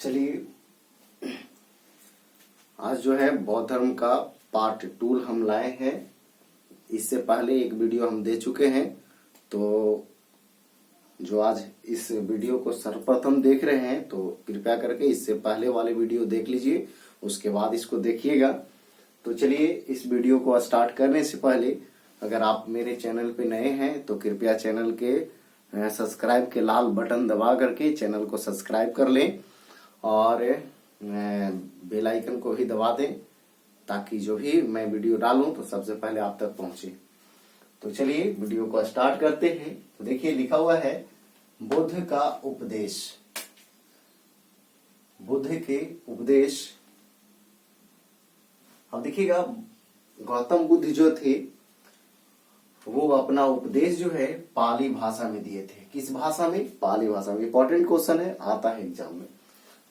चलिए, आज जो है बौद्ध धर्म का पार्ट 2 हम लाए हैं। इससे पहले एक वीडियो हम दे चुके हैं, तो जो आज इस वीडियो को सर्वप्रथम देख रहे हैं तो कृपया करके इससे पहले वाले वीडियो देख लीजिए, उसके बाद इसको देखिएगा। तो चलिए, इस वीडियो को स्टार्ट करने से पहले अगर आप मेरे चैनल पे नए हैं तो कृपया चैनल के सब्सक्राइब के लाल बटन दबा करके चैनल को सब्सक्राइब कर लें और बेल आइकन को भी दबा दें, ताकि जो भी मैं वीडियो डालूं तो सबसे पहले आप तक पहुंचे। तो चलिए वीडियो को स्टार्ट करते हैं। तो देखिए, लिखा हुआ है बुद्ध का उपदेश। बुद्ध के उपदेश। अब देखिएगा, गौतम बुद्ध जो थे वो अपना उपदेश जो है पाली भाषा में दिए थे। किस भाषा में? पाली भाषा में। इंपॉर्टेंट क्वेश्चन है, आता है एग्जाम में।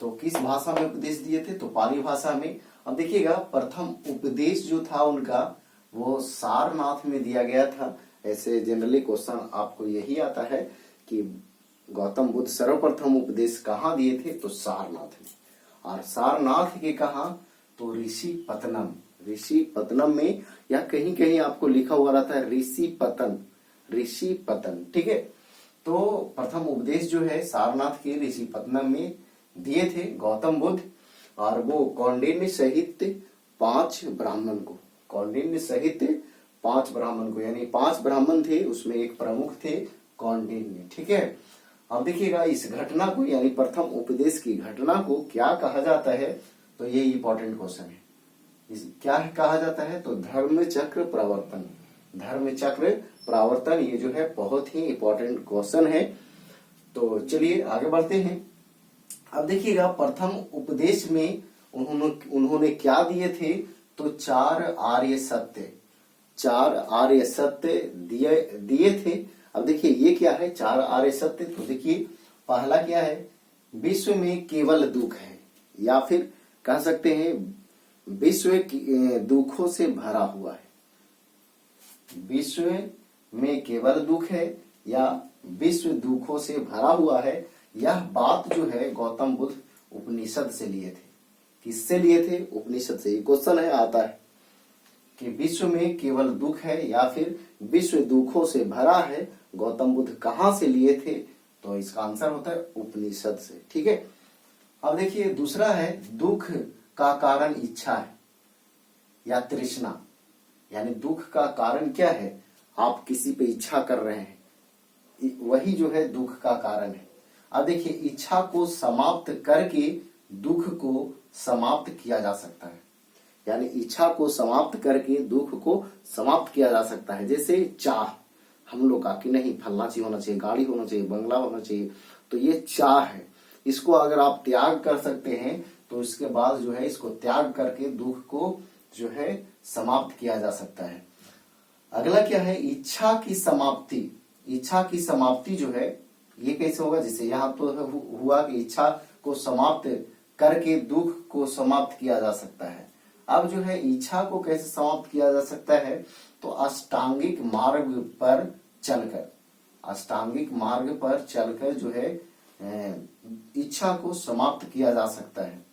तो किस भाषा में उपदेश दिए थे? तो पाली भाषा में। अब देखिएगा, प्रथम उपदेश जो था उनका वो सारनाथ में दिया गया था। ऐसे जनरली क्वेश्चन आपको यही आता है कि गौतम बुद्ध सर्वप्रथम उपदेश कहाँ दिए थे? तो सारनाथ में। और सारनाथ के कहा? तो ऋषि पतनम। ऋषि पतनम में, या कहीं कहीं आपको लिखा हुआ रहता है ऋषि पतन। ऋषि पतन, ठीक है। तो प्रथम उपदेश जो है सारनाथ के ऋषि पतनम में दिए थे गौतम बुद्ध। और वो कौंडिन्य सहित 5 ब्राह्मण को, कौंडिन्य सहित 5 ब्राह्मण को, यानी 5 ब्राह्मण थे, उसमें एक प्रमुख थे कौंडिन्य, ठीक है। अब देखिएगा, इस घटना को यानी प्रथम उपदेश की घटना को क्या कहा जाता है? तो ये इंपॉर्टेंट क्वेश्चन है। क्या कहा जाता है? तो धर्म चक्र प्रवर्तन। धर्म चक्र प्रवर्तन, ये जो है बहुत ही इंपॉर्टेंट क्वेश्चन है। तो चलिए आगे बढ़ते हैं। अब देखिएगा, प्रथम उपदेश में उन्होंने क्या दिए थे? तो 4 आर्य सत्य। 4 आर्य सत्य दिए थे। अब देखिए, ये क्या है 4 आर्य सत्य? तो देखिए, पहला क्या है? विश्व में केवल दुख है, या फिर कह सकते हैं विश्व दुखों से भरा हुआ है। विश्व में केवल दुख है या विश्व दुखों से भरा हुआ है। यह बात जो है गौतम बुद्ध उपनिषद से लिए थे। किससे लिए थे? उपनिषद से। ये क्वेश्चन है, आता है कि विश्व में केवल दुख है या फिर विश्व दुखों से भरा है, गौतम बुद्ध कहाँ से लिए थे? तो इसका आंसर होता है उपनिषद से, ठीक है। अब देखिए, दूसरा है दुख का कारण इच्छा है या तृष्णा। यानी दुख का कारण क्या है? आप किसी पे इच्छा कर रहे हैं, वही जो है दुख का कारण है। अब देखिए, इच्छा को समाप्त करके दुख को समाप्त किया जा सकता है। यानी इच्छा को समाप्त करके दुख को समाप्त किया जा सकता है। जैसे चाह हम लोग का कि नहीं फलना चीज होना चाहिए, गाड़ी होना चाहिए, बंगला होना चाहिए, तो ये चाह है। इसको अगर आप त्याग कर सकते हैं तो इसके बाद जो है इसको त्याग करके दुख को जो है समाप्त किया जा सकता है। अगला क्या है? इच्छा की समाप्ति। इच्छा की समाप्ति जो है ये कैसे होगा? जैसे यहाँ तो हुआ कि इच्छा को समाप्त करके दुख को समाप्त किया जा सकता है। अब जो है इच्छा को कैसे समाप्त किया जा सकता है? तो अष्टांगिक मार्ग पर चलकर, अष्टांगिक मार्ग पर चलकर जो है इच्छा को समाप्त किया जा सकता है,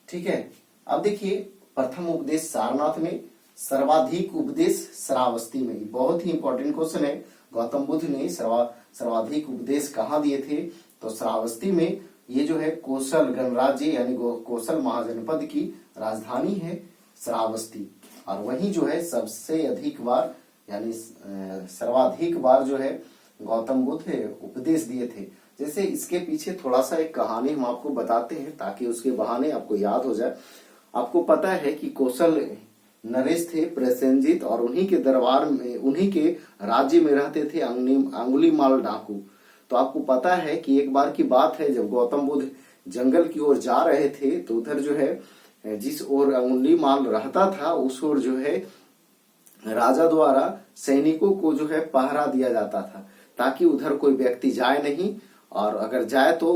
ठीक है। अब देखिए, प्रथम उपदेश सारनाथ में, सर्वाधिक उपदेश श्रावस्ती में। बहुत ही इंपॉर्टेंट क्वेश्चन है। गौतम बुद्ध ने सर्वाधिक उपदेश कहाँ दिए थे? तो श्रावस्ती में। ये जो है कोसल गणराज्य यानी कोसल महाजनपद की राजधानी है श्रावस्ती। और वही जो है सबसे अधिक बार यानी सर्वाधिक बार जो है गौतम बुद्ध उपदेश दिए थे। जैसे इसके पीछे थोड़ा सा एक कहानी हम आपको बताते हैं ताकि उसके बहाने आपको याद हो जाए। आपको पता है कि कौशल नरेश थे प्रसेनजीत, और उन्हीं के दरबार में, उन्हीं के राज्य में रहते थे अंगुलीमाल डाकू। तो आपको पता है कि एक बार की बात है, जब गौतम बुद्ध जंगल की ओर जा रहे थे तो उधर जो है जिस ओर अंगुलीमाल रहता था उस ओर जो है राजा द्वारा सैनिकों को जो है पहरा दिया जाता था, ताकि उधर कोई व्यक्ति जाए नहीं, और अगर जाए तो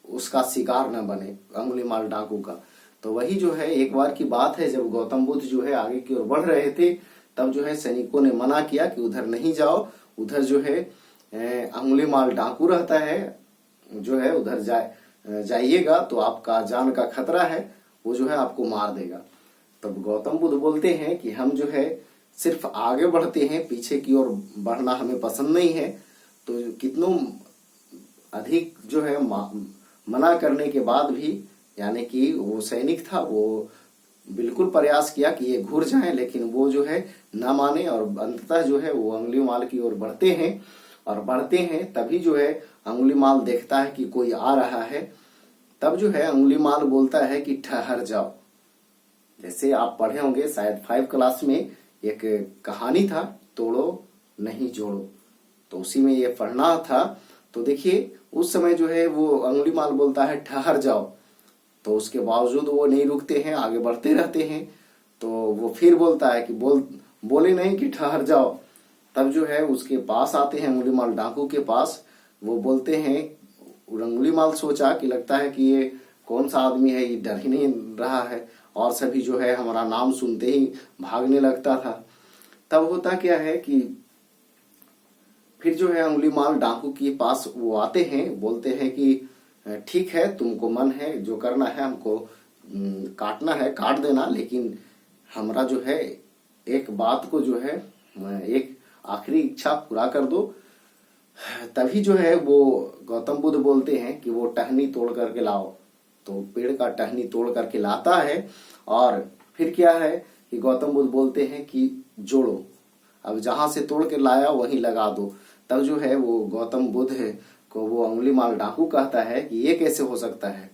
उसका शिकार न बने अंगुलीमाल डाकू का। तो वही जो है एक बार की बात है, जब गौतम बुद्ध जो है आगे की ओर बढ़ रहे थे, तब जो है सैनिकों ने मना किया कि उधर नहीं जाओ, उधर जो है अंगुलीमाल डाकू रहता है, जो है उधर जाइएगा तो आपका जान का खतरा है, वो जो है आपको मार देगा। तब गौतम बुद्ध बोलते हैं कि हम जो है सिर्फ आगे बढ़ते हैं, पीछे की ओर बढ़ना हमें पसंद नहीं है। तो कितनों अधिक जो है मना करने के बाद भी, यानी कि वो सैनिक था, वो बिल्कुल प्रयास किया कि ये घुर जाए, लेकिन वो जो है न माने और अंततः जो है वो अंगुलीमाल की ओर बढ़ते हैं। और बढ़ते हैं तभी जो है अंगुलीमाल देखता है कि कोई आ रहा है। तब जो है अंगुलीमाल बोलता है कि ठहर जाओ। जैसे आप पढ़े होंगे शायद 5 क्लास में एक कहानी था, तोड़ो नहीं जोड़ो, तो उसी में ये पढ़ना था। तो देखिए उस समय जो है वो अंगुलीमाल बोलता है ठहर जाओ, तो उसके बावजूद वो नहीं रुकते हैं, आगे बढ़ते रहते हैं। तो वो फिर बोलता है कि बोले नहीं कि ठहर जाओ। तब जो है उसके पास आते हैं अंगुलीमाल डाकू के पास। वो बोलते हैं, अंगुलीमाल सोचा कि लगता है कि ये कौन सा आदमी है, ये डर ही नहीं रहा है, और सभी जो है हमारा नाम सुनते ही भागने लगता था। तब होता क्या है कि फिर जो है अंगुलीमाल डाकू के पास वो आते हैं, बोलते हैं कि ठीक है, तुमको मन है जो करना है, हमको काटना है काट देना, लेकिन हमरा जो है एक बात को जो है एक आखिरी इच्छा पूरा कर दो। तभी जो है वो गौतम बुद्ध बोलते हैं कि वो टहनी तोड़ करके लाओ। तो पेड़ का टहनी तोड़ करके लाता है, और फिर क्या है कि गौतम बुद्ध बोलते हैं कि जोड़ो, अब जहां से तोड़ के लाया वहीं लगा दो। तब जो है वो गौतम बुद्ध को वो अंगुलीमाल डाकू कहता है कि ये कैसे हो सकता है।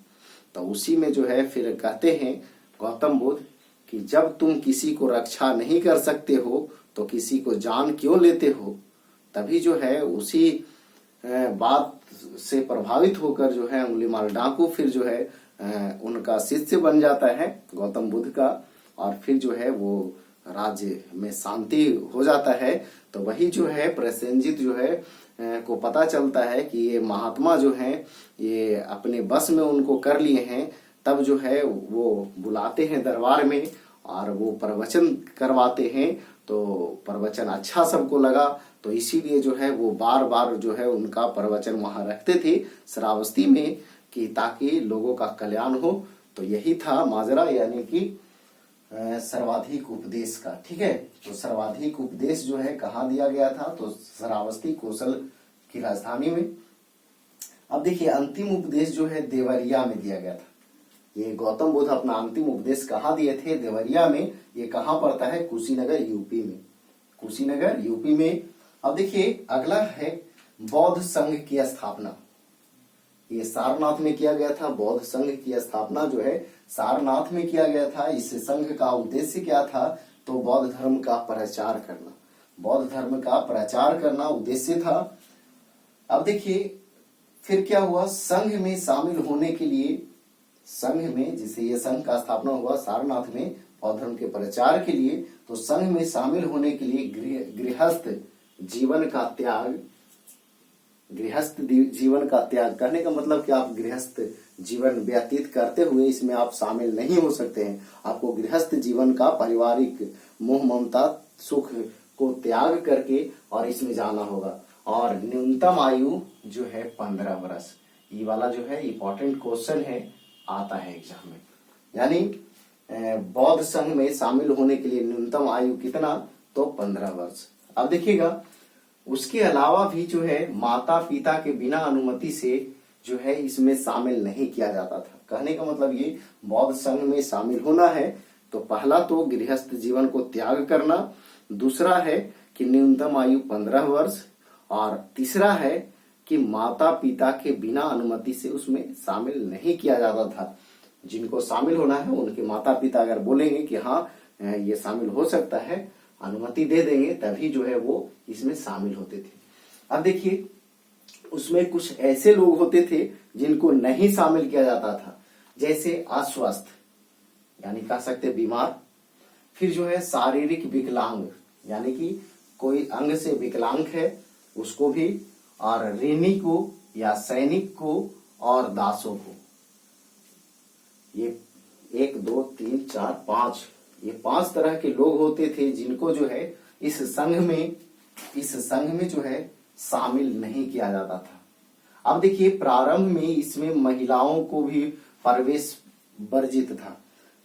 तो उसी में जो है फिर कहते हैं गौतम बुद्ध कि जब तुम किसी को रक्षा नहीं कर सकते हो तो किसी को जान क्यों लेते हो। तभी जो है उसी बात से प्रभावित होकर जो है अंगुलीमाल डाकू फिर जो है उनका शिष्य बन जाता है गौतम बुद्ध का, और फिर जो है वो राज्य में शांति हो जाता है। तो वही जो है प्रसेनजीत जो है को पता चलता है कि ये महात्मा जो हैं ये अपने बस में उनको कर लिए हैं। तब जो है वो बुलाते हैं दरबार में और वो प्रवचन करवाते हैं। तो प्रवचन अच्छा सबको लगा, तो इसीलिए जो है वो बार बार जो है उनका प्रवचन वहां रखते थे श्रावस्ती में, कि ताकि लोगों का कल्याण हो। तो यही था माजरा, यानी कि सर्वाधिक उपदेश का। ठीक है, तो सर्वाधिक उपदेश जो है कहाँ दिया गया था, तो श्रावस्ती कौशल की राजधानी में। अब देखिए अंतिम उपदेश जो है देवरिया में दिया गया था। ये गौतम बुद्ध अपना अंतिम उपदेश कहाँ दिए थे, देवरिया में। ये कहाँ पड़ता है, कुशीनगर यूपी में, कुशीनगर यूपी में। अब देखिए अगला है बौद्ध संघ की स्थापना। ये सारनाथ में किया गया था। बौद्ध संघ की स्थापना जो है सारनाथ में किया गया था। इस संघ का उद्देश्य क्या था, तो बौद्ध धर्म का प्रचार करना, बौद्ध धर्म का प्रचार करना उद्देश्य था। अब देखिए फिर क्या हुआ, संघ में शामिल होने के लिए, संघ में जिसे ये संघ का स्थापना हुआ सारनाथ में बौद्ध धर्म के प्रचार के लिए, तो संघ में शामिल होने के लिए गृहस्थ जीवन का त्याग, गृहस्थ जीवन का त्याग करने का मतलब कि आप गृहस्थ जीवन व्यतीत करते हुए इसमें आप शामिल नहीं हो सकते हैं। आपको गृहस्थ जीवन का पारिवारिक मोह ममता सुख को त्याग करके और इसमें जाना होगा। और न्यूनतम आयु जो है 15 वर्ष। ये वाला जो है इंपॉर्टेंट क्वेश्चन है, आता है एग्जाम में। यानी बौद्ध संघ में शामिल होने के लिए न्यूनतम आयु कितना, तो 15 वर्ष। अब देखिएगा उसके अलावा भी जो है माता पिता के बिना अनुमति से जो है इसमें शामिल नहीं किया जाता था। कहने का मतलब ये बौद्ध संघ में शामिल होना है तो पहला तो गृहस्थ जीवन को त्याग करना, दूसरा है कि न्यूनतम आयु 15 वर्ष, और तीसरा है कि माता पिता के बिना अनुमति से उसमें शामिल नहीं किया जाता था। जिनको शामिल होना है उनके माता पिता अगर बोलेंगे कि हाँ ये शामिल हो सकता है, अनुमति दे देंगे, तभी जो है वो इसमें शामिल होते थे। अब देखिए उसमें कुछ ऐसे लोग होते थे जिनको नहीं शामिल किया जाता था, जैसे अस्वस्थ यानी कह सकते बीमार, फिर जो है शारीरिक विकलांग यानी कि कोई अंग से विकलांग है उसको भी, और ऋणी को या सैनिक को और दासों को। ये 1 2 3 4 5 ये 5 तरह के लोग होते थे जिनको जो है इस संघ में जो है शामिल नहीं किया जाता था। अब देखिए प्रारंभ में इसमें महिलाओं को भी प्रवेश वर्जित था।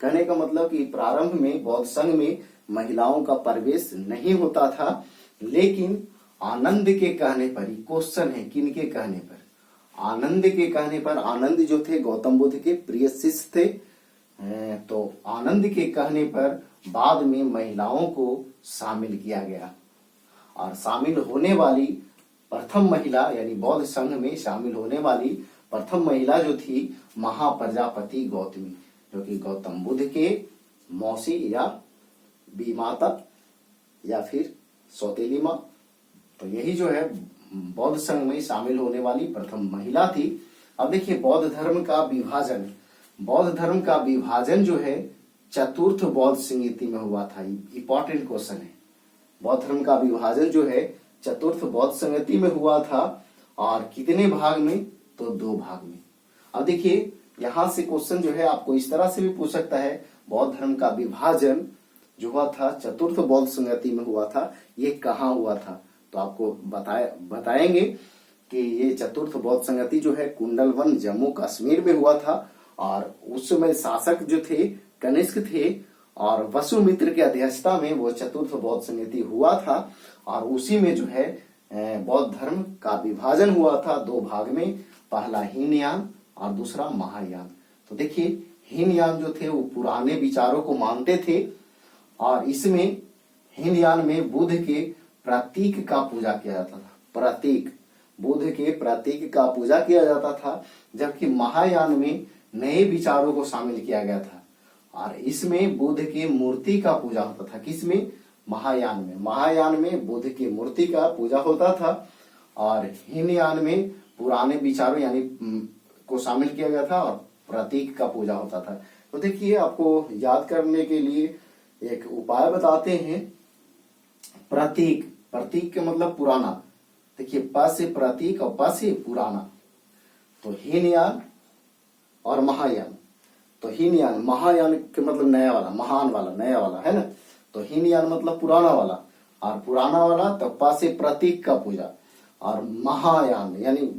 कहने का मतलब कि प्रारंभ में बौद्ध संघ में महिलाओं का प्रवेश नहीं होता था, लेकिन आनंद के कहने पर ही, क्वेश्चन है किनके कहने पर, आनंद के कहने पर, आनंद जो थे गौतम बुद्ध के प्रिय शिष्य थे, तो आनंद के कहने पर बाद में महिलाओं को शामिल किया गया। और शामिल होने वाली प्रथम महिला यानी बौद्ध संघ में शामिल होने वाली प्रथम महिला जो थी महाप्रजापति गौतमी, जो कि गौतम बुद्ध के मौसी या बीमाता या फिर सौतेली माँ। तो यही जो है बौद्ध संघ में शामिल होने वाली प्रथम महिला थी। अब देखिए बौद्ध धर्म का विभाजन, बौद्ध धर्म का विभाजन जो है चतुर्थ बौद्ध संहिता में हुआ था। इंपॉर्टेंट क्वेश्चन है। बौद्ध धर्म का विभाजन जो है चतुर्थ बौद्ध संहिता में हुआ था, और कितने भाग में, तो 2 भाग में। अब देखिए यहां से क्वेश्चन जो है आपको इस तरह से भी पूछ सकता है, बौद्ध धर्म का विभाजन जो हुआ था चतुर्थ बौद्ध संहिता में हुआ था, ये कहाँ हुआ था, तो आपको बताएंगे कि ये चतुर्थ बौद्ध संहिता जो है कुंडलवन जम्मू कश्मीर में हुआ था। और उस समय शासक जो थे कनिष्क थे, और वसुमित्र की अध्यक्षता में वो चतुर्थ बौद्ध संहिता हुआ था। और उसी में जो है बौद्ध धर्म का विभाजन हुआ था 2 भाग में, पहला हीनयान और दूसरा महायान। तो देखिए हीनयान जो थे वो पुराने विचारों को मानते थे, और इसमें हीनयान में बुद्ध के प्रतीक का पूजा किया जाता था, प्रतीक, बुद्ध के प्रतीक का पूजा किया जाता था। जबकि महायान में नए विचारों को शामिल किया गया था, और इसमें बुद्ध की मूर्ति का पूजा होता था। किसमें, महायान में। महायान में बुद्ध की मूर्ति का पूजा होता था, और हीनयान में पुराने विचारों यानी को शामिल किया गया था और प्रतीक का पूजा होता था। तो देखिए आपको याद करने के लिए एक उपाय बताते हैं। प्रतीक, प्रतीक का मतलब पुराना। देखिए प से प्रतीक और प से पुराना, तो हीनयान और महायान। तो हीनयान, महायान के मतलब नया वाला, महान वाला, नया वाला है ना। तो हीनयान मतलब पुराना वाला, और पुराना वाला तो प से प्रतीक का पूजा, और महायान यानी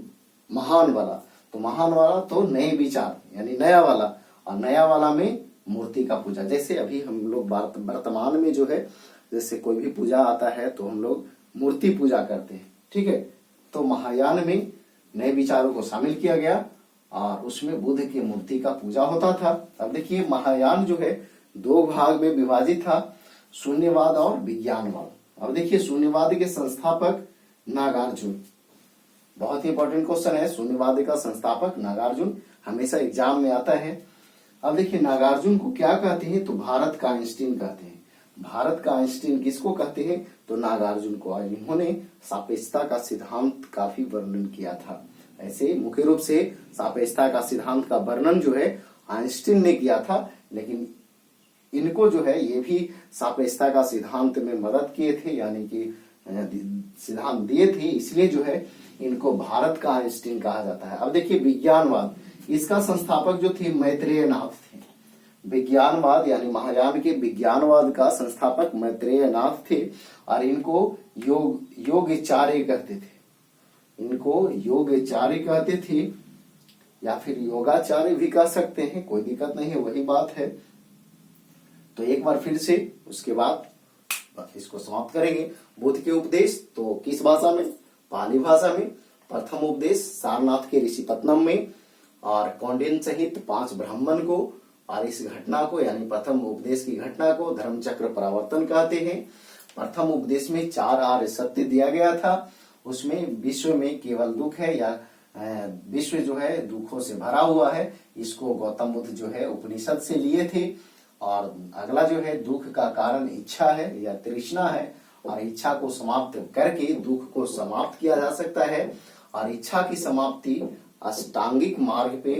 महान वाला, तो महान वाला तो नए विचार यानी नया वाला, और नया वाला में मूर्ति का पूजा। जैसे अभी हम लोग वर्तमान में जो है, जैसे कोई भी पूजा आता है तो हम लोग मूर्ति पूजा करते हैं, ठीक है। तो महायान में नए विचारों को शामिल किया गया, और उसमें बुद्ध की मूर्ति का पूजा होता था। अब देखिए महायान जो है 2 भाग में विभाजित था, शून्यवाद और विज्ञानवाद। अब देखिए शून्यवाद के संस्थापक नागार्जुन, बहुत ही इंपॉर्टेंट क्वेश्चन है। शून्यवाद का संस्थापक नागार्जुन हमेशा एग्जाम में आता है। अब देखिए नागार्जुन को क्या कहते हैं, तो भारत का आइंस्टीन कहते हैं। भारत का आइंस्टीन किसको कहते हैं, तो नागार्जुन को। और इन्होंने सापेक्षता का सिद्धांत काफी वर्णन किया था। ऐसे मुख्य रूप से सापेक्षता का सिद्धांत का वर्णन जो है आइंस्टीन ने किया था, लेकिन इनको जो है ये भी सापेक्षता का सिद्धांत में मदद किए थे, यानी कि सिद्धांत दिए थे, इसलिए जो है इनको भारत का आइंस्टीन कहा जाता है। अब देखिए विज्ञानवाद, इसका संस्थापक जो थे मैत्रेय नाथ थे। विज्ञानवाद यानी महायान के विज्ञानवाद का संस्थापक मैत्रेय नाथ थे, और इनको योगाचार्य कहते थे। इनको योगाचार्य कहते थे, या फिर योगाचार्य भी कह सकते हैं, कोई दिक्कत नहीं है, वही बात है। तो एक बार फिर से उसके बाद इसको समाप्त करेंगे। बुद्ध के उपदेश तो किस भाषा में, पाली भाषा में। प्रथम उपदेश सारनाथ के ऋषिपत्तनम में, और कौंडिन्य सहित 5 ब्राह्मण को, और इस घटना को यानी प्रथम उपदेश की घटना को धर्मचक्र परावर्तन कहते हैं। प्रथम उपदेश में 4 आर्य सत्य दिया गया था। उसमें विश्व में केवल दुख है, या विश्व जो है दुखों से भरा हुआ है, इसको गौतम बुद्ध जो है उपनिषद से लिए थे। और अगला जो है दुख का कारण इच्छा है या तृष्णा है, और इच्छा को समाप्त करके दुख को समाप्त किया जा सकता है, और इच्छा की समाप्ति अष्टांगिक मार्ग पे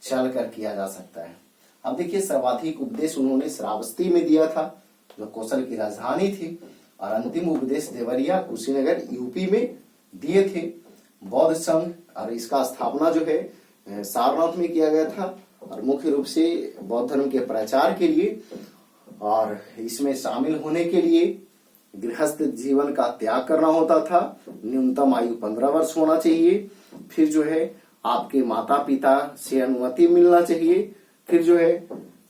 चल कर किया जा सकता है। अब देखिए सर्वाधिक उपदेश उन्होंने श्रावस्ती में दिया था, जो कौशल की राजधानी थी, और अंतिम उपदेश देवरिया कुशीनगर यूपी में दिए थे। बौद्ध संघ और इसका स्थापना जो है सारनाथ में किया गया था, और मुख्य रूप से बौद्ध धर्म के प्रचार के लिए, और इसमें शामिल होने के लिए गृहस्थ जीवन का त्याग करना होता था। न्यूनतम आयु 15 वर्ष होना चाहिए, फिर जो है आपके माता पिता से अनुमति मिलना चाहिए, फिर जो है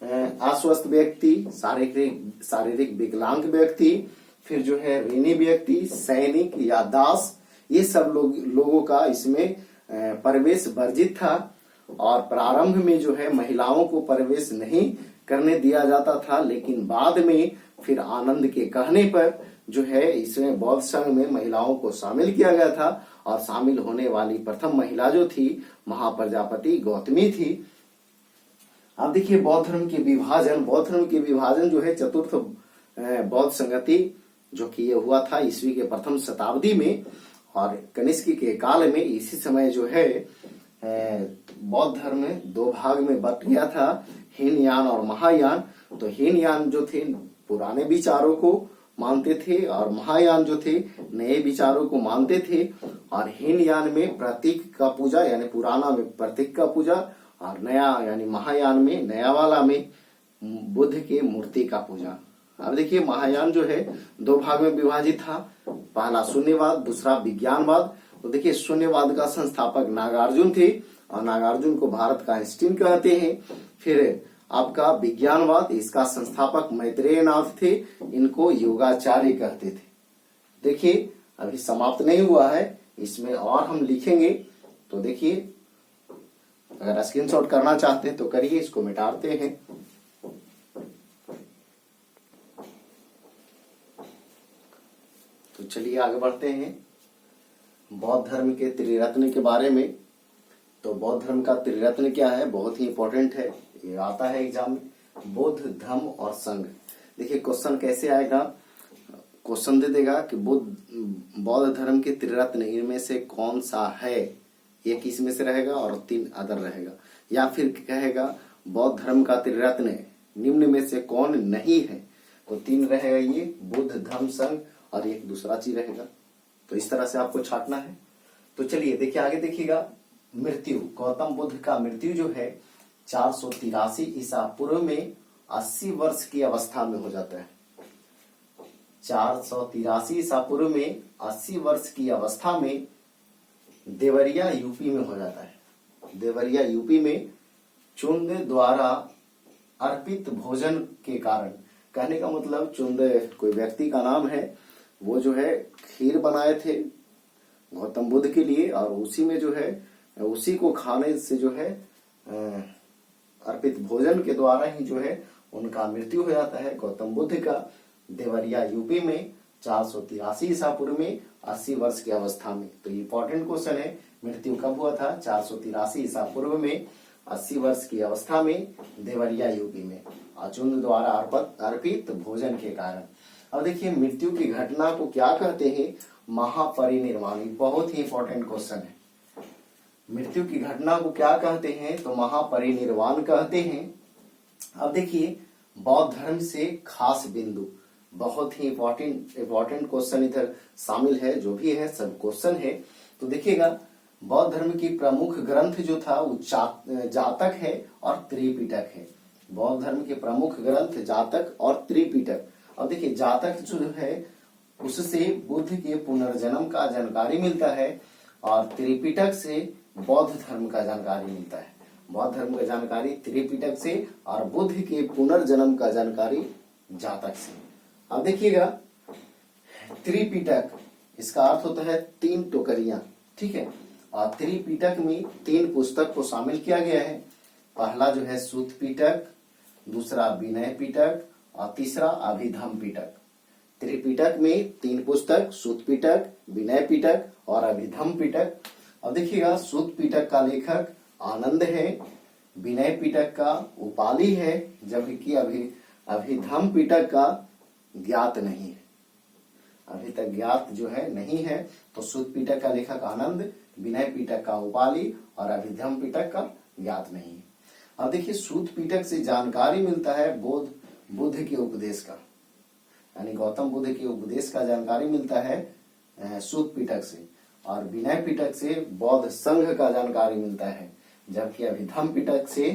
अस्वस्थ व्यक्ति, शारीरिक विकलांग व्यक्ति, फिर जो है ऋणी व्यक्ति, सैनिक या दास, ये सब लोगों का इसमें प्रवेश वर्जित था। और प्रारंभ में जो है महिलाओं को प्रवेश नहीं करने दिया जाता था, लेकिन बाद में फिर आनंद के कहने पर जो है इसमें बौद्ध संघ में महिलाओं को शामिल किया गया था। और शामिल होने वाली प्रथम महिला जो थी महाप्रजापति गौतमी थी। अब देखिए बौद्ध धर्म के विभाजन जो है चतुर्थ बौद्ध संगति जो कि ये हुआ था ईस्वी के प्रथम शताब्दी में, और कनिष्क के काल में। इसी समय जो है बौद्ध धर्म में दो भाग में बट गया था, हीनयान और महायान। तो हीनयान जो थे पुराने विचारों को मानते थे और महायान जो थे नए विचारों को मानते थे। और हीनयान में प्रतीक का पूजा यानी पुराना में प्रतीक का पूजा, और नया यानी महायान में नया वाला में बुद्ध के मूर्ति का पूजा। अब देखिए महायान जो है दो भाग में विभाजित था, पहला शून्यवाद, दूसरा विज्ञानवाद। तो देखिए शून्यवाद का संस्थापक नागार्जुन थे, और नागार्जुन को भारत का आइंस्टीन कहते हैं। फिर आपका विज्ञानवाद, इसका संस्थापक मैत्रेय नाथ थे, इनको योगाचार्य कहते थे। देखिए अभी समाप्त नहीं हुआ है, इसमें और हम लिखेंगे। तो देखिए अगर स्क्रीनशॉट करना चाहते हैं तो करिए, इसको मिटाते हैं। तो चलिए आगे बढ़ते हैं बौद्ध धर्म के त्रिरत्न के बारे में। तो बौद्ध धर्म का त्रिरत्न क्या है, बहुत ही इंपॉर्टेंट है, ये आता है एग्जाम में, बुद्ध, धम्म और संघ। देखिए क्वेश्चन कैसे आएगा, क्वेश्चन दे देगा कि बौद्ध धर्म के त्रिरत्न इनमें से कौन सा है, एक इसमें से रहेगा और 3 अदर रहेगा। या फिर कहेगा बौद्ध धर्म का त्रिरत्न निम्न में से कौन नहीं है, तो 3 रहेगा, ये बुद्ध, धम्म, संघ, और एक दूसरा चीज रहेगा। तो इस तरह से आपको छांटना है। तो चलिए देखिए आगे देखिएगा, मृत्यु, गौतम बुद्ध का मृत्यु जो है 483 ईसा पूर्व में 80 वर्ष की अवस्था में हो जाता है। 483 ईसा पूर्व में 80 वर्ष की अवस्था में देवरिया यूपी में हो जाता है। देवरिया यूपी में चुंद द्वारा अर्पित भोजन के कारण, कहने का मतलब चुंद कोई व्यक्ति का नाम है, वो जो है खीर बनाए थे गौतम बुद्ध के लिए, और उसी में जो है उसी को खाने से जो है अर्पित भोजन के द्वारा ही जो है उनका मृत्यु हो जाता है गौतम बुद्ध का। देवरिया यूपी में 483 ईसा पूर्व में 80 वर्ष की अवस्था में। तो इंपॉर्टेंट क्वेश्चन है, मृत्यु कब हुआ था, 483 ईसा पूर्व में 80 वर्ष की अवस्था में देवरिया यूपी में, अचुंद द्वारा अर्पित भोजन के कारण। अब देखिए मृत्यु की घटना को क्या कहते हैं, महापरिनिर्वाण। बहुत ही इंपॉर्टेंट क्वेश्चन है, मृत्यु की घटना को क्या कहते हैं, तो महापरिनिर्वाण कहते हैं। अब देखिए बौद्ध धर्म से खास बिंदु, बहुत ही इंपॉर्टेंट क्वेश्चन इधर शामिल है, जो भी है सब क्वेश्चन है। तो देखिएगा बौद्ध धर्म की प्रमुख ग्रंथ जो था वो जातक है और त्रिपिटक है। बौद्ध धर्म के प्रमुख ग्रंथ जातक और त्रिपिटक। अब देखिए जातक जो है उससे बुद्ध के पुनर्जन्म का जानकारी मिलता है, और त्रिपिटक से बौद्ध धर्म का जानकारी मिलता है। बौद्ध धर्म का जानकारी त्रिपिटक से, और बुद्ध के पुनर्जन्म का जानकारी जातक से। अब देखिएगा त्रिपिटक, इसका अर्थ होता है 3 टोकरियां, ठीक है। और त्रिपिटक में 3 पुस्तक को शामिल किया गया है। पहला जो है सूत पिटक, दूसरा विनय पिटक, और तीसरा अभिधम्म पिटक। त्रिपिटक में 3 पुस्तक, सूत पिटक, विनय पिटक और अभिधम्म पिटक। अब देखिएगा सूत पिटक का लेखक आनंद है, विनय पिटक का उपाली है, जबकि अभिधम्म पिटक का ज्ञात नहीं है, अभी तक ज्ञात जो है नहीं है। तो सूत पिटक का लेखक आनंद, विनय पिटक का उपाली और अभिधम्म पिटक का ज्ञात नहीं है। अब देखिए सूत पिटक से जानकारी मिलता है बुद्ध के उपदेश का, यानी गौतम बुद्ध के उपदेश का जानकारी मिलता है सूत पिटक से, और विनय पिटक से बौद्ध संघ का जानकारी मिलता है, जबकि अभिधम्म पिटक से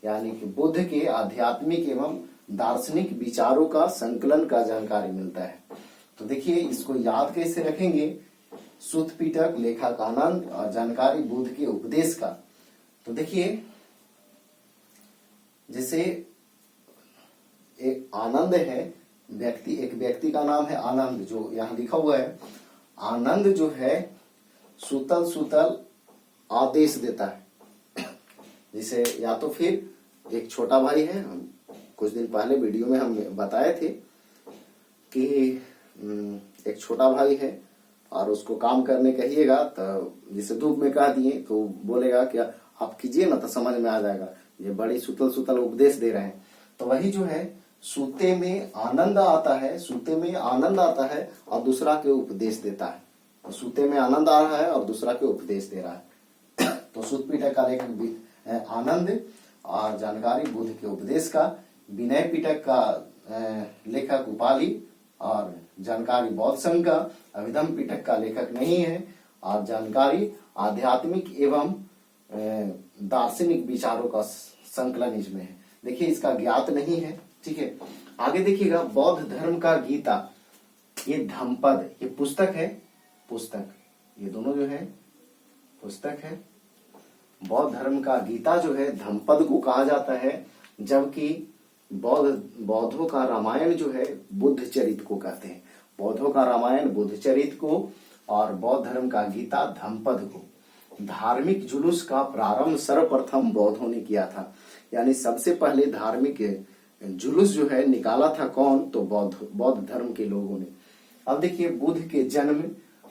यानी कि बुद्ध के आध्यात्मिक एवं दार्शनिक विचारों का संकलन का जानकारी मिलता है। तो देखिए इसको याद कैसे रखेंगे, सुत पिटक, लेखक आनंद और जानकारी बुद्ध के उपदेश का। तो देखिए जैसे एक आनंद है, एक व्यक्ति का नाम है आनंद, जो यहाँ लिखा हुआ है। आनंद जो है सूतल सूतल आदेश देता है। जैसे या तो फिर एक छोटा भाई है, हम कुछ दिन पहले वीडियो में हम बताए थे कि एक छोटा भाई है और उसको काम करने कहिएगा तो जैसे धूप में कह दिए तो बोलेगा कि आप कीजिए ना, तो समझ में आ जाएगा। ये बड़ी सुतल सुतल उपदेश दे रहे हैं। तो वही जो है सूते में आनंद आता है, सूते में आनंद आता है और दूसरा के उपदेश देता है। तो सूते में आनंद आ रहा है और दूसरा के उपदेश दे रहा है। तो सुत पिटक का लेखक आनंद और जानकारी बुद्ध के उपदेश का। विनय पिटक का लेखक उपाली और जानकारी बौद्ध संघ का। अभिधम पिटक का लेखक नहीं है और जानकारी आध्यात्मिक एवं दार्शनिक विचारों का संकलन इसमें है। देखिए इसका ज्ञात नहीं है, ठीक है। आगे देखिएगा बौद्ध धर्म का गीता, ये धम्पद, ये पुस्तक है, पुस्तक, ये दोनों जो है पुस्तक है। बौद्ध धर्म का गीता जो है धम्पद को कहा जाता है, जबकि बौद्धों का रामायण जो है बुद्ध चरित को कहते हैं। बौद्धों का रामायण बुद्ध चरित को और बौद्ध धर्म का गीता धम्पद को। धार्मिक जुलूस का प्रारंभ सर्वप्रथम बौद्धों ने किया था, यानी सबसे पहले धार्मिक जुलूस जो है निकाला था कौन, तो बौद्ध धर्म के लोगों ने। अब देखिए बुद्ध के जन्म,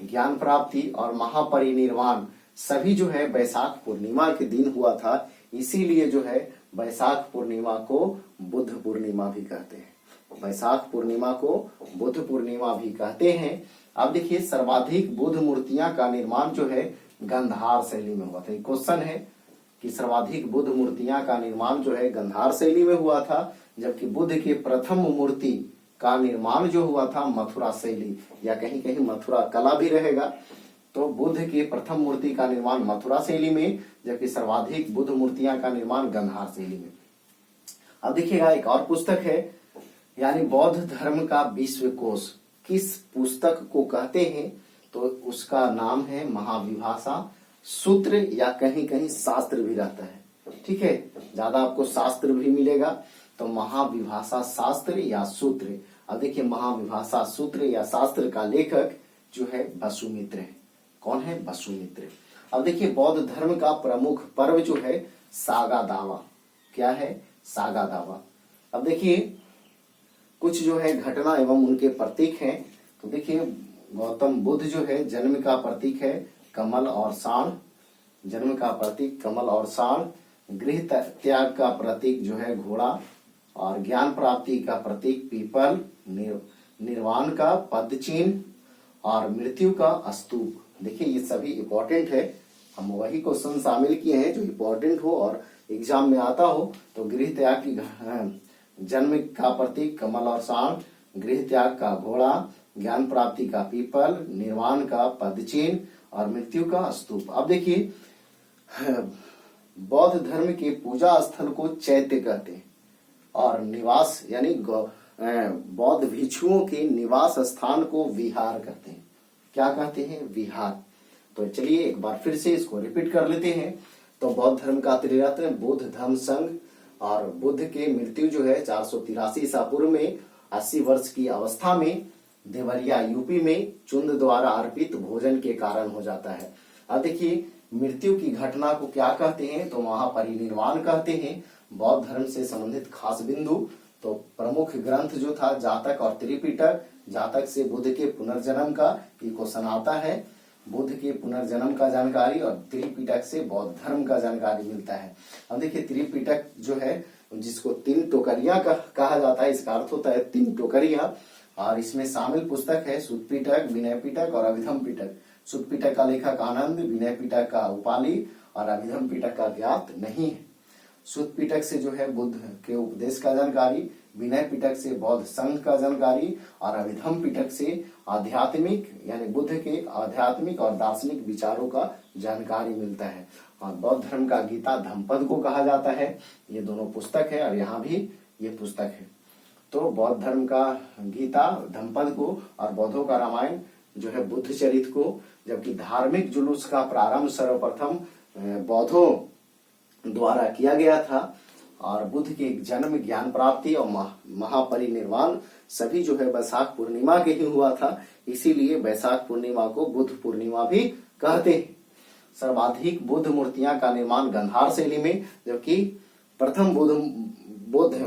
ज्ञान प्राप्ति और महापरिनिर्वाण सभी जो है वैशाख पूर्णिमा के दिन हुआ था। इसीलिए जो है वैशाख पूर्णिमा को बुद्ध पूर्णिमा भी कहते हैं। वैशाख पूर्णिमा को बुद्ध पूर्णिमा भी कहते हैं। अब देखिए सर्वाधिक बुद्ध मूर्तियां का निर्माण जो है गंधार शैली में हुआ था। क्वेश्चन है कि सर्वाधिक बुद्ध मूर्तियां का निर्माण जो है गंधार शैली में हुआ था, जबकि बुद्ध की प्रथम मूर्ति का निर्माण जो हुआ था मथुरा शैली, या कहीं कहीं मथुरा कला भी रहेगा। तो बुद्ध की प्रथम मूर्ति का निर्माण मथुरा शैली में, जबकि सर्वाधिक बुद्ध मूर्तियां का निर्माण गंधार शैली में। अब देखिएगा एक और पुस्तक है, यानी बौद्ध धर्म का विश्वकोश, किस पुस्तक को कहते हैं, तो उसका नाम है महाविभाषा सूत्र, या कहीं कहीं शास्त्र भी रहता है, ठीक है। ज्यादा आपको शास्त्र भी मिलेगा, तो महाविभाषा शास्त्र या सूत्र। अब देखिए महाविभाषा सूत्र या शास्त्र का लेखक जो है वसुमित्र है। कौन है? वसुमित्र। अब देखिए बौद्ध धर्म का प्रमुख पर्व जो है सागा दावा। क्या है? सागा दावा। अब देखिए कुछ जो है घटना एवं उनके प्रतीक हैं। तो देखिए गौतम बुद्ध जो है जन्म का प्रतीक है कमल और साण, जन्म का प्रतीक कमल और साण। गृह त्याग का प्रतीक जो है घोड़ा, और ज्ञान प्राप्ति का प्रतीक पीपल, निर्वाण का पद चिन्ह और मृत्यु का स्तूप। देखिए ये सभी इंपॉर्टेंट है, हम वही क्वेश्चन शामिल किए हैं जो इंपॉर्टेंट हो और एग्जाम में आता हो। तो गृह त्याग की जन्म का प्रतीक कमल और साण, गृह त्याग का घोड़ा, ज्ञान प्राप्ति का पीपल, निर्वाण का पद चिन्ह और मृत्यु का स्तूप। अब देखिए बौद्ध धर्म के पूजा स्थल को चैत्य कहते हैं और निवास यानी बौद्ध भिक्षुओं के निवास स्थान को विहार कहते हैं। क्या कहते हैं? विहार। तो चलिए एक बार फिर से इसको रिपीट कर लेते हैं। तो बौद्ध धर्म का त्रिरत्न बुद्ध धम्म संघ, और बुद्ध के मृत्यु जो है 483 ईसा पूर्व में 80 वर्ष की अवस्था में देवरिया यूपी में चुंद द्वारा अर्पित भोजन के कारण हो जाता है। अब देखिए मृत्यु की घटना को क्या कहते हैं? तो महापरिनिर्वाण कहते हैं। बौद्ध धर्म से संबंधित खास बिंदु, तो प्रमुख ग्रंथ जो था जातक और त्रिपिटक। जातक से बुद्ध के पुनर्जन्म का क्वेश्चन आता है, बुद्ध के पुनर्जन्म का जानकारी, और त्रिपिटक से बौद्ध धर्म का जानकारी मिलता है। अब देखिए त्रिपिटक जो है जिसको तीन टोकरियां कहा जाता है, इसका अर्थ होता है तीन टोकरियां, और इसमें शामिल पुस्तक है सुत पिटक, विनय पिटक और अभिधम पिटक। सुत पिटक का लेखक आनंद, विनय पिटक का उपाली और अभिधम पिटक का ज्ञात नहीं है। सुत पिटक से जो है बुद्ध के उपदेश का जानकारी, विनय पिटक से बौद्ध संघ का जानकारी, और अभिधम पिटक से आध्यात्मिक यानी बुद्ध के आध्यात्मिक और दार्शनिक विचारों का जानकारी मिलता है। और बौद्ध धर्म का गीता धम्पद को कहा जाता है। ये दोनों पुस्तक है और यहाँ भी ये पुस्तक है। तो बौद्ध धर्म का गीता धम्पद को और बौद्धों का रामायण जो है बुद्ध चरित को, जबकि धार्मिक जुलूस का प्रारंभ सर्वप्रथम बौद्धों द्वारा किया गया था। और बुद्ध के जन्म, ज्ञान प्राप्ति और महापरिनिर्वाण सभी जो है वैशाख पूर्णिमा के ही हुआ था। इसीलिए वैशाख पूर्णिमा को बुद्ध पूर्णिमा भी कहते हैं। सर्वाधिक बुद्ध मूर्तियां का निर्माण गंधार शैली में, जबकि प्रथम बुद्ध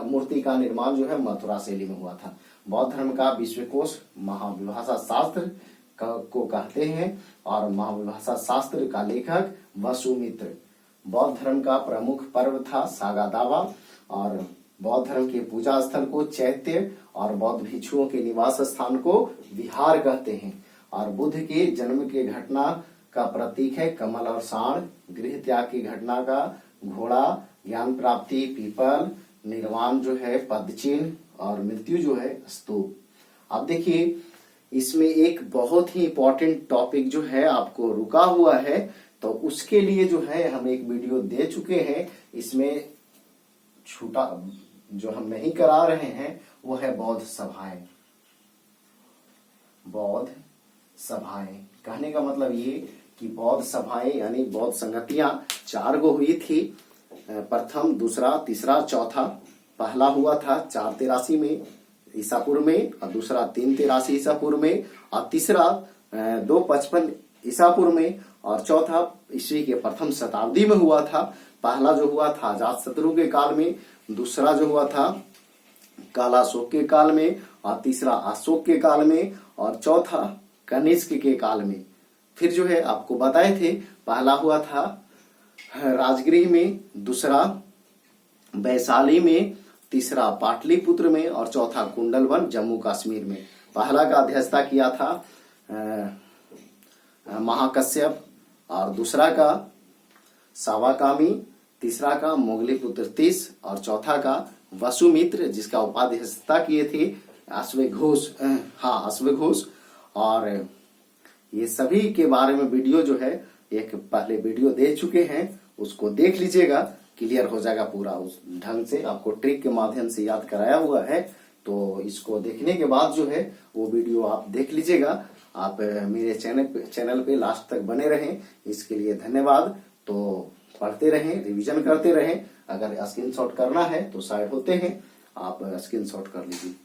मूर्ति का निर्माण जो है मथुरा शैली में हुआ था। बौद्ध धर्म का विश्वकोश महाविभाषा शास्त्र को कहते हैं और महाविभाषा शास्त्र का लेखक वसुमित्र। बौद्ध धर्म का प्रमुख पर्व था सागादावा और बौद्ध धर्म के पूजा स्थल को चैत्य और बौद्ध भिक्षुओं के निवास स्थान को विहार कहते हैं। और बुद्ध के जन्म के घटना का प्रतीक है कमल और साण, गृह त्याग की घटना का घोड़ा, ज्ञान प्राप्ति पीपल, निर्वाण जो है पदचिन्ह और मृत्यु जो है स्तूप। अब देखिए इसमें एक बहुत ही इंपॉर्टेंट टॉपिक जो है आपको रुका हुआ है, तो उसके लिए जो है हम एक वीडियो दे चुके हैं। इसमें छूटा जो हम नहीं करा रहे हैं वो है बौद्ध सभाएं। बौद्ध सभाएं कहने का मतलब ये कि बौद्ध सभाएं यानी बौद्ध संगतियां 4 गो हुई थी। प्रथम, दूसरा, तीसरा, चौथा। पहला हुआ था 483 में ईसा पूर्व में, और दूसरा 383 ईसा पूर्व में, और तीसरा 255 ईसा पूर्व में, और चौथा ईस्वी के प्रथम शताब्दी में हुआ था। पहला जो हुआ था अजातशत्रु के काल में, दूसरा जो हुआ था कालाशोक के काल में, और तीसरा अशोक के काल में, और चौथा कनिष्क के काल में। फिर जो है आपको बताए थे, पहला हुआ था राजगृह में, दूसरा वैशाली में, तीसरा पाटलिपुत्र में, और चौथा कुंडलवन जम्मू कश्मीर में। पहला का अध्यक्षता किया था महाकश्यप, और दूसरा का सावाकामी, तीसरा का मोगलीपुत्र तीस, और चौथा का वसुमित्र जिसका उपाध्यक्षता किए थे अश्वघोष। और ये सभी के बारे में वीडियो जो है एक पहले वीडियो दे चुके हैं, उसको देख लीजिएगा, क्लियर हो जाएगा पूरा। उस ढंग से आपको ट्रिक के माध्यम से याद कराया हुआ है, तो इसको देखने के बाद जो है वो वीडियो आप देख लीजिएगा। आप मेरे चैनल पे लास्ट तक बने रहें, इसके लिए धन्यवाद। तो पढ़ते रहें, रिवीजन करते रहें। अगर स्क्रीनशॉट करना है तो साइड होते हैं, आप स्क्रीनशॉट कर लीजिए।